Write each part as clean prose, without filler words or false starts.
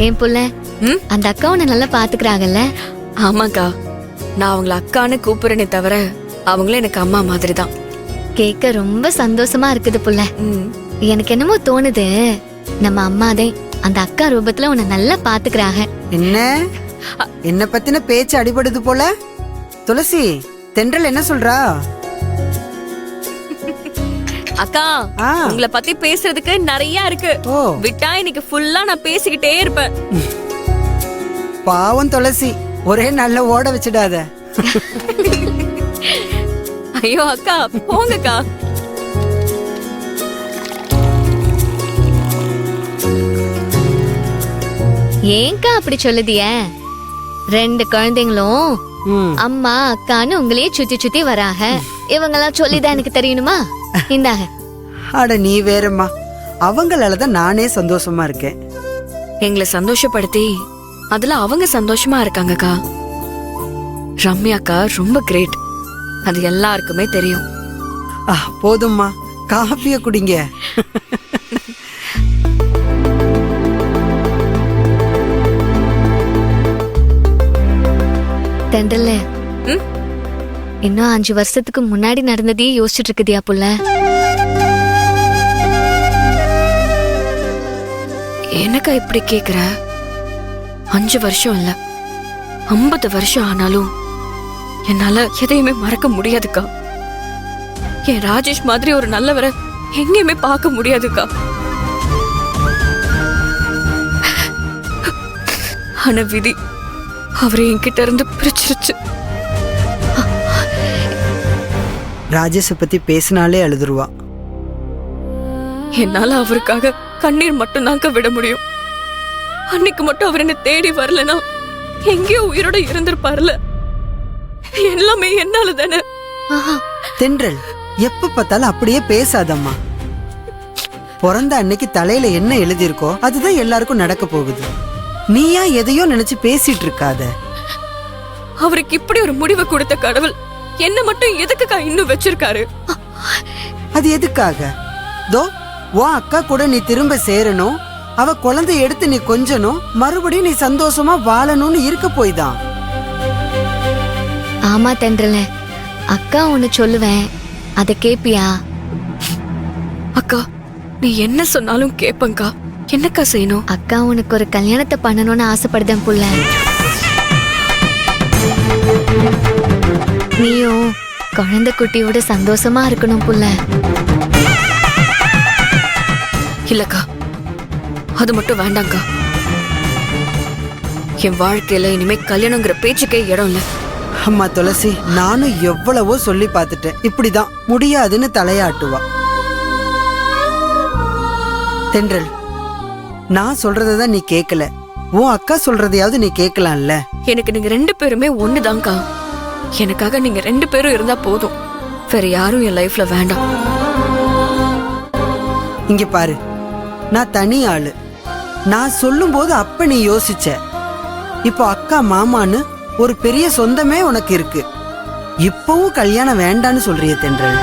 ஏன் புள்ள, அந்த அக்கா உன்னை நல்லா பாத்துக்கிறாங்கல்ல? ஆமாக்கா, நான் அவங்கள அக்கான்னு கூப்பிடுறேனே தவிர அவங்களும் எனக்கு அம்மா மாதிரி தான். கேட்க ரொம்ப சந்தோஷமா இருக்குது புள்ள. எனக்கு என்னமோ தோணுது, நம்ம அம்மாதே அந்த அக்கா ரூபத்துல உன்னை நல்லா பாத்துக்கிறாங்க. என்ன பத்தின பேச்சு அடிபடுது போல. துளசி, தென்றல் என்ன சொல்றா? அக்கா, உங்களை பத்தி பேசுறதுக்கு நிறைய இருக்கு. விட்டா இன்னைக்கு ஃபுல்லா நான் பேசிக்கிட்டே இருப்பேன். பாவம் துளசி, ஒரே நல்ல ஓட வச்சிடாத. ஐயோ அக்கா, போங்கக்கா. ஏங்கா அப்படி சொல்லுதிய? 2 குழந்தைங்களும் அம்மா அக்கான்னு உங்களையே சுத்தி சுத்தி வராக. இவங்கெல்லாம் சொல்லிதான் எனக்கு தெரியணுமா? இந்தாங்க. அட நீ வேறம்மா, அவங்களாலதான் நானே சந்தோஷமா இருக்கேன். எங்களை சந்தோஷப்படுத்தி அதுல அவங்க சந்தோஷமா இருக்காங்கக்கா. ரம்யாக்கா ரொம்ப கிரேட், அது எல்லாருக்குமே தெரியும். போதும்மா, காஃபிய குடிங்க. தென்றல, இன்னும் 5 வருஷத்துக்கு முன்னாடி நடந்ததையே யோசிச்சுட்டு இருக்குதியா புள்ள? எனக்கா இப்படி கேக்குற? 5 வருஷம் இல்ல, 50 வருஷம் ஆனாலும் என்னால எதையுமே மறக்க முடியாதுக்கா. என் ராஜேஷ் மாதிரி ஒரு நல்லவரை எங்கேயுமே பார்க்க முடியாதுக்கா. ஆனா விதி அவரை என்கிட்ட இருந்து பிரிச்சிருச்சு. ராஜேஷ பத்தி பேசினாலே அழுதுருவா. என்னால அவருக்காக கண்ணீர் மட்டும் தாங்க விட முடியும். அன்னைக்கு மட்டும் அவர் என்ன தேடி வரலனா எங்கேயோ உயிரோட இருந்திருப்பாருல. எல்லாமே என்னால தானே. தென்றல், எப்ப பார்த்தாலும் அப்படியே பேசாதம்மா. பிறந்த அன்னைக்கு தலையில என்ன எழுதியிருக்கோ அதுதான் எல்லாருக்கும் நடக்க போகுது. நீயா எதையோ நினைச்சு பேசிட்டு இருக்காத. அவருக்கு இப்படி ஒரு முடிவை கொடுத்த கடவுள் என்ன மட்டும் எதுக்குக்கா இன்னும் வச்சிருக்காரு? அது எதுக்காக? தோ உன் அக்கா கூட நீ திரும்ப சேரணும், அவ குழந்தை எடுத்து நீ கொஞ்சணும், மறுபடியும் நீ சந்தோஷமா வாழணும்னு இருக்க போய்தான். ஆமா தென்றல, அக்கா ஒண்ணு சொல்லுவேன், அத கேப்பியா? அக்கா, நீ என்ன சொன்னாலும் கேப்பங்கா. என்னக்கா செய்யணும்? அக்கா உனக்கு ஒரு கல்யாணத்தை பண்ணணும்னு ஆசைப்படுதேன் புள்ள. நீயும் குழந்தை குட்டியோட சந்தோஷமா இருக்கணும் புள்ள. இல்லக்கா, அது மட்டும் வேண்டாங்க்கா. என் வாழ்க்கையில இனிமே கல்யாணங்கிற பேச்சுக்கே இடம் இல்ல. அம்மா துளசி, நானும் எவ்வளவோ சொல்லி பார்த்துட்டேன், இப்படிதான் முடியாதுன்னு தலையாட்டுவா. தென்றல், நான் சொல்றதான் நீ கேட்கல, உன் அக்கா சொல்றதையாவது நீ கேட்கலாம்ல. எனக்கு நீங்க 2 பேருமே ஒண்ணுதான்க்கா. எனக்காக நீங்க 2 பேரும் இருந்தா போதும், வேற யாரும் என் லைஃப்ல வேண்டாம். இங்க பாரு, நான் தனி ஆளு. நான் சொல்லும் போது அப்ப நீ யோசிச்ச. இப்போ அக்கா மாமான்னு ஒரு பெரிய சொந்தமே உனக்கு இருக்கு. இப்பவும் கல்யாணம் வேண்டான்னு சொல்றிய தென்றல்?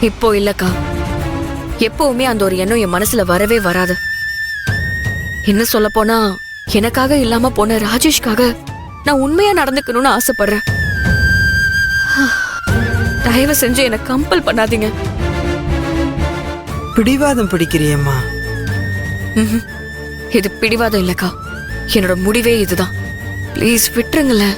இப்போ இல்லக்கா, எப்பவுமே அந்த ஒரு எண்ணம் என் மனசுல வரவே வராது. என்ன சொல்ல போனா, எனக்காக இல்லாம போன ராஜேஷ்காக நான் உண்மையா நடந்துக்கணும்னு ஆசைப்படுறேன். தயவு செஞ்சு என்ன கம்பல் பண்ணாதீங்க. பிடிவாதம் பிடிக்கிறியம்மா? இது பிடிவாதம் இல்லக்கா, என்னோட முடிவே இதுதான். ப்ளீஸ் விட்டுருங்களேன்.